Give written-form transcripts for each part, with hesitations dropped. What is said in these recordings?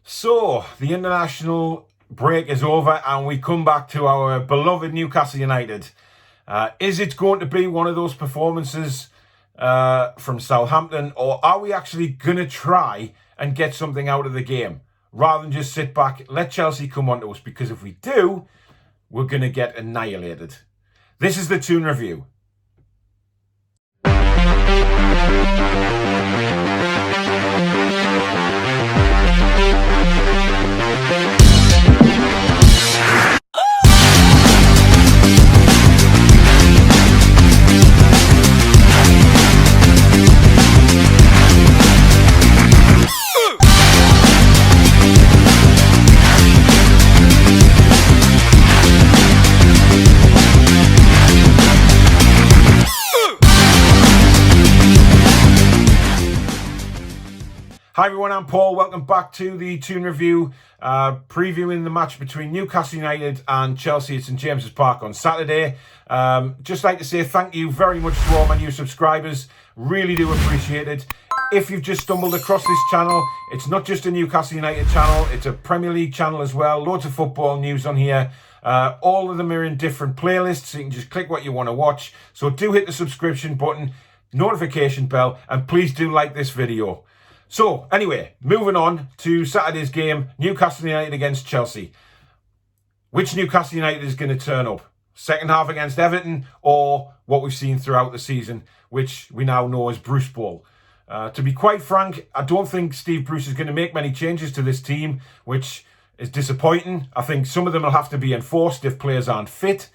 So, the international break is over and we come back to our beloved Newcastle United. Is it going to be one of those performances from Southampton, or are we actually going to try and get something out of the game rather than just sit back, let Chelsea come on to us? Because if we do, we're going to get annihilated. This is the Toon Review. Hi everyone, I'm Paul. Welcome back to the Toon Review, previewing the match between Newcastle United and Chelsea at St James's Park on Saturday. Just like to say thank you very much to all my new subscribers. Really do appreciate it. If you've just stumbled across this channel, it's not just a Newcastle United channel, it's a Premier League channel as well. Loads of football news on here. All of them are in different playlists, so you can just click what you want to watch. So do hit the subscription button, notification bell, and please do like this video. So, anyway, moving on to Saturday's game, Newcastle United against Chelsea. Which Newcastle United is going to turn up? Second half against Everton, or what we've seen throughout the season, which we now know as Bruce Ball? To be quite frank, I don't think Steve Bruce is going to make many changes to this team, which is disappointing. I think some of them will have to be enforced if players aren't fit.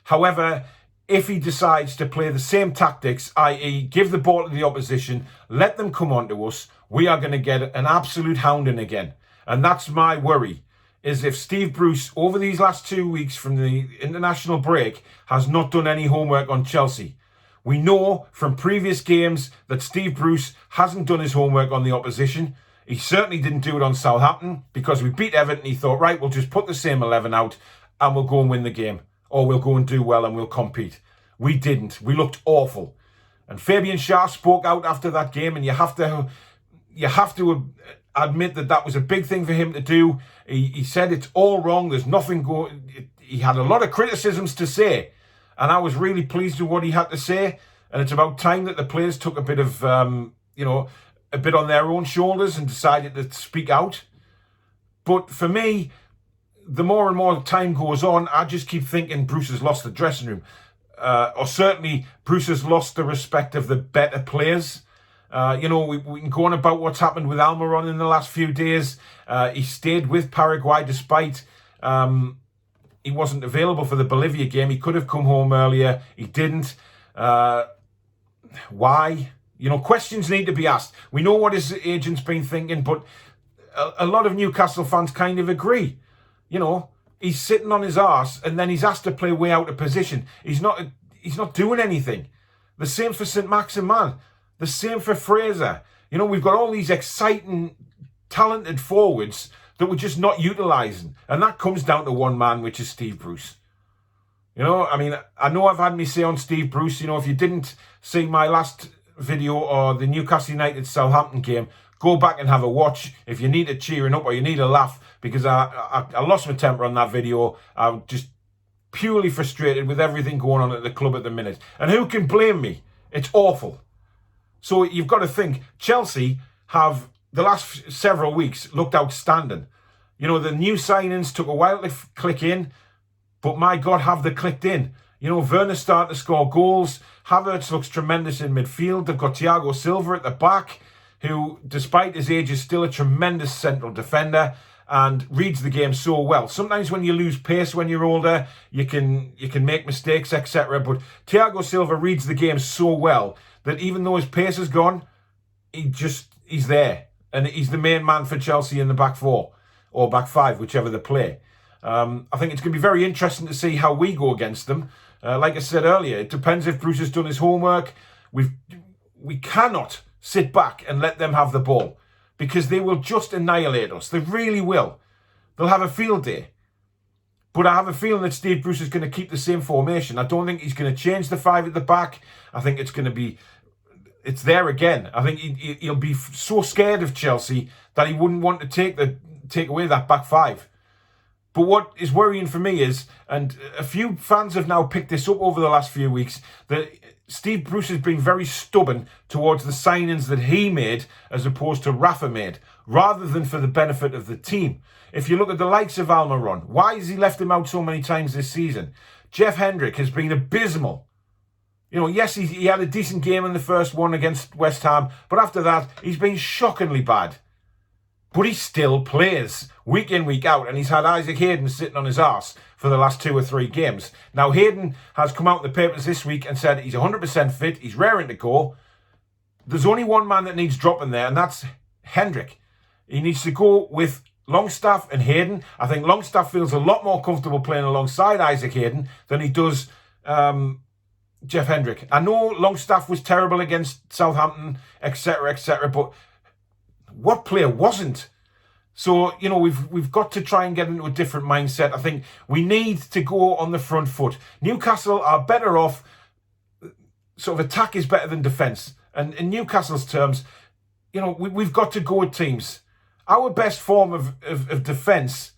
However, if he decides to play the same tactics, i.e. give the ball to the opposition, let them come on to us, we are going to get an absolute hounding again. And that's my worry, is if Steve Bruce, over these last 2 weeks from the international break, has not done any homework on Chelsea. We know from previous games that Steve Bruce hasn't done his homework on the opposition. He certainly didn't do it on Southampton, because we beat Everton. He thought, right, we'll just put the same 11 out and we'll go and win the game. Or we'll go and do well and we'll compete. We didn't. We looked awful. And Fabian Schär spoke out after that game, and you have to admit that that was a big thing for him to do. He said it's all wrong. There's nothing going. He had a lot of criticisms to say, and I was really pleased with what he had to say. And it's about time that the players took a bit of, a bit on their own shoulders and decided to speak out. But for me, the more and more time goes on, I just keep thinking Bruce has lost the dressing room. Or certainly Bruce has lost the respect of the better players. We can go on about what's happened with Almiron in the last few days. He stayed with Paraguay despite he wasn't available for the Bolivia game. He could have come home earlier. He didn't. Why? Questions need to be asked. We know what his agent's been thinking, but a lot of Newcastle fans kind of agree. He's sitting on his arse and then he's asked to play way out of position. He's not doing anything. The same for St Maximin. The same for Fraser. We've got all these exciting, talented forwards that we're just not utilising. And that comes down to one man, which is Steve Bruce. I know I've had me say on Steve Bruce, if you didn't see my last video or the Newcastle United Southampton game, go back and have a watch if you need a cheering up or you need a laugh, because I lost my temper on that video. I'm just purely frustrated with everything going on at the club at the minute. And who can blame me? It's awful. So you've got to think, Chelsea have, the last several weeks, looked outstanding. The new signings took a while to click in, but my God, have they clicked in. Werner's starting to score goals. Havertz looks tremendous in midfield. They've got Thiago Silva at the back, who, despite his age, is still a tremendous central defender and reads the game so well. Sometimes when you lose pace when you're older, you can make mistakes, etc. But Thiago Silva reads the game so well that even though his pace is gone, he's there. And he's the main man for Chelsea in the back four, or back five, whichever they play. I think it's going to be very interesting to see how we go against them. Like I said earlier, it depends if Bruce has done his homework. We cannot sit back and let them have the ball, because they will just annihilate us. They really will. They'll have a field day. But I have a feeling that Steve Bruce is going to keep the same formation. I don't think he's going to change the five at the back. I think it's going to be it's there again. I think he'll be so scared of Chelsea that he wouldn't want to take the take away that back five. But what is worrying for me is, and a few fans have now picked this up over the last few weeks, that Steve Bruce has been very stubborn towards the signings that he made as opposed to Rafa made, rather than for the benefit of the team. If you look at the likes of Almiron, why has he left him out so many times this season? Jeff Hendrick has been abysmal. You know, yes, he had a decent game in the first one against West Ham, but after that, he's been shockingly bad. But he still plays week in, week out, and he's had Isaac Hayden sitting on his arse for the last 2 or 3 games. Now, Hayden has come out in the papers this week and said he's 100% fit, he's raring to go. There's only one man that needs dropping there, and that's Hendrick. He needs to go with Longstaff and Hayden. I think Longstaff feels a lot more comfortable playing alongside Isaac Hayden than he does Jeff Hendrick. I know Longstaff was terrible against Southampton, etc., but what player wasn't? So, you know, we've got to try and get into a different mindset. I think we need to go on the front foot. Newcastle are better off, sort of attack is better than defence. And in Newcastle's terms, you know, we've got to go at teams. Our best form of defence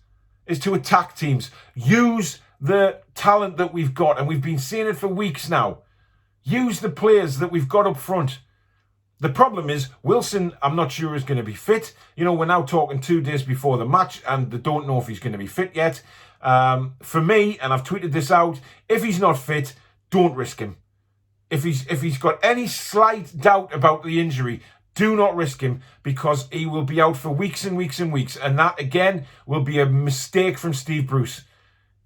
is to attack teams. Use the talent that we've got, and we've been seeing it for weeks now. Use the players that we've got up front. The problem is, Wilson, I'm not sure is going to be fit. You know, we're now talking 2 days before the match, and they don't know if he's going to be fit yet. For me, and I've tweeted this out, if he's not fit, don't risk him. If he's got any slight doubt about the injury, do not risk him, because he will be out for weeks and weeks and weeks. And that, again, will be a mistake from Steve Bruce.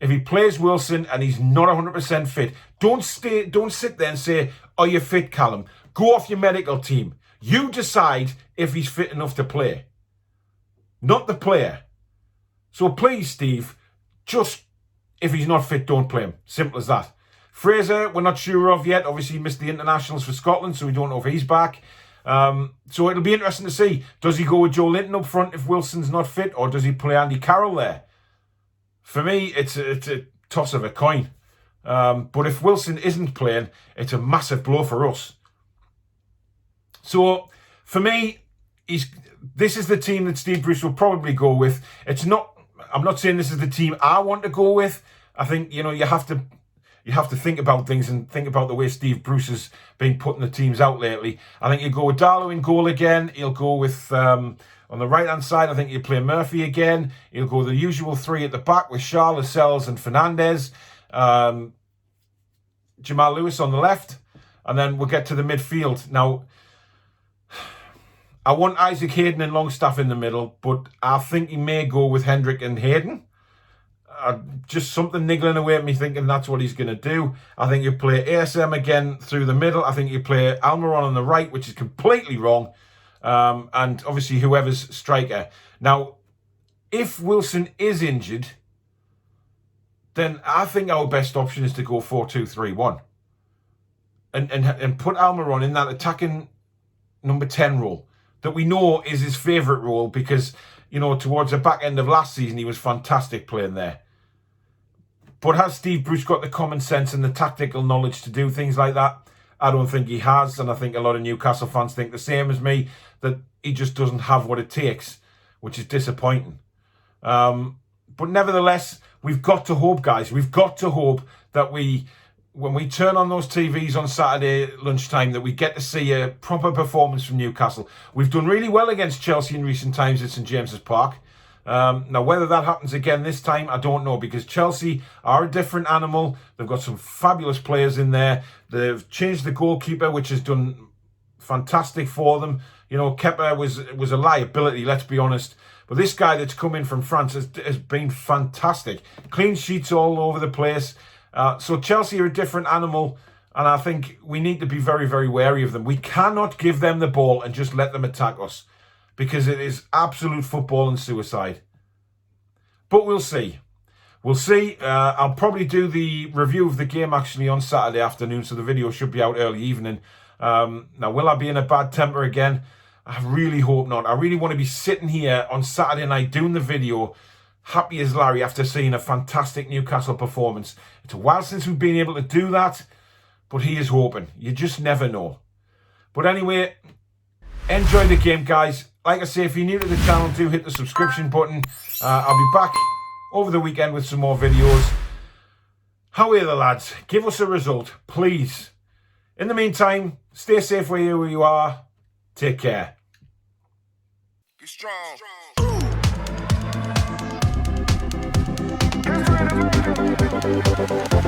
If he plays Wilson and he's not 100% fit, don't sit there and say, "Are you fit, Callum?" Go off your medical team. You decide if he's fit enough to play, not the player. So please, Steve, just, if he's not fit, don't play him. Simple as that. Fraser, we're not sure of yet. Obviously, he missed the internationals for Scotland, so we don't know if he's back. So it'll be interesting to see. Does he go with Joe Linton up front if Wilson's not fit, or does he play Andy Carroll there? For me, it's a toss of a coin. But if Wilson isn't playing, it's a massive blow for us. So, for me, this is the team that Steve Bruce will probably go with. I'm not saying this is the team I want to go with. I think, you know, you have to think about things and think about the way Steve Bruce has been putting the teams out lately. I think he'll go with Darlow in goal again. He'll go with, on the right-hand side, I think he'll play Murphy again. He'll go the usual 3 at the back with Shaw, Lascelles and Fernandez. Jamal Lewis on the left. And then we'll get to the midfield. Now, I want Isaac Hayden and Longstaff in the middle, but I think he may go with Hendrick and Hayden. Just something niggling away at me thinking that's what he's going to do. I think you play ASM again through the middle. I think you play Almiron on the right, which is completely wrong. And obviously whoever's striker. Now, if Wilson is injured, then I think our best option is to go 4-2-3-1. And put Almiron in that attacking number 10 role that we know is his favourite role, because, you know, towards the back end of last season, he was fantastic playing there. But has Steve Bruce got the common sense and the tactical knowledge to do things like that? I don't think he has, and I think a lot of Newcastle fans think the same as me, that he just doesn't have what it takes, which is disappointing. But nevertheless, we've got to hope, guys. We've got to hope that when we turn on those TVs on Saturday lunchtime, that we get to see a proper performance from Newcastle. We've done really well against Chelsea in recent times at St James's Park. Now, whether that happens again this time, I don't know, because Chelsea are a different animal. They've got some fabulous players in there. They've changed the goalkeeper, which has done fantastic for them. You know, Kepa was a liability, let's be honest. But this guy that's come in from France has been fantastic. Clean sheets all over the place. So Chelsea are a different animal, and I think we need to be very, very wary of them. We cannot give them the ball and just let them attack us, because it is absolute football and suicide. But we'll see. We'll see. I'll probably do the review of the game actually on Saturday afternoon, so the video should be out early evening. Now, will I be in a bad temper again? I really hope not. I really want to be sitting here on Saturday night doing the video, happy as Larry after seeing a fantastic Newcastle performance. It's a while since we've been able to do that, but he is hoping. You just never know. But anyway, enjoy the game, guys. Like I say, if you're new to the channel, do hit the subscription button. I'll be back over the weekend with some more videos. How are the lads? Give us a result, please. In the meantime, stay safe where you are. Take care. Be strong. Be strong.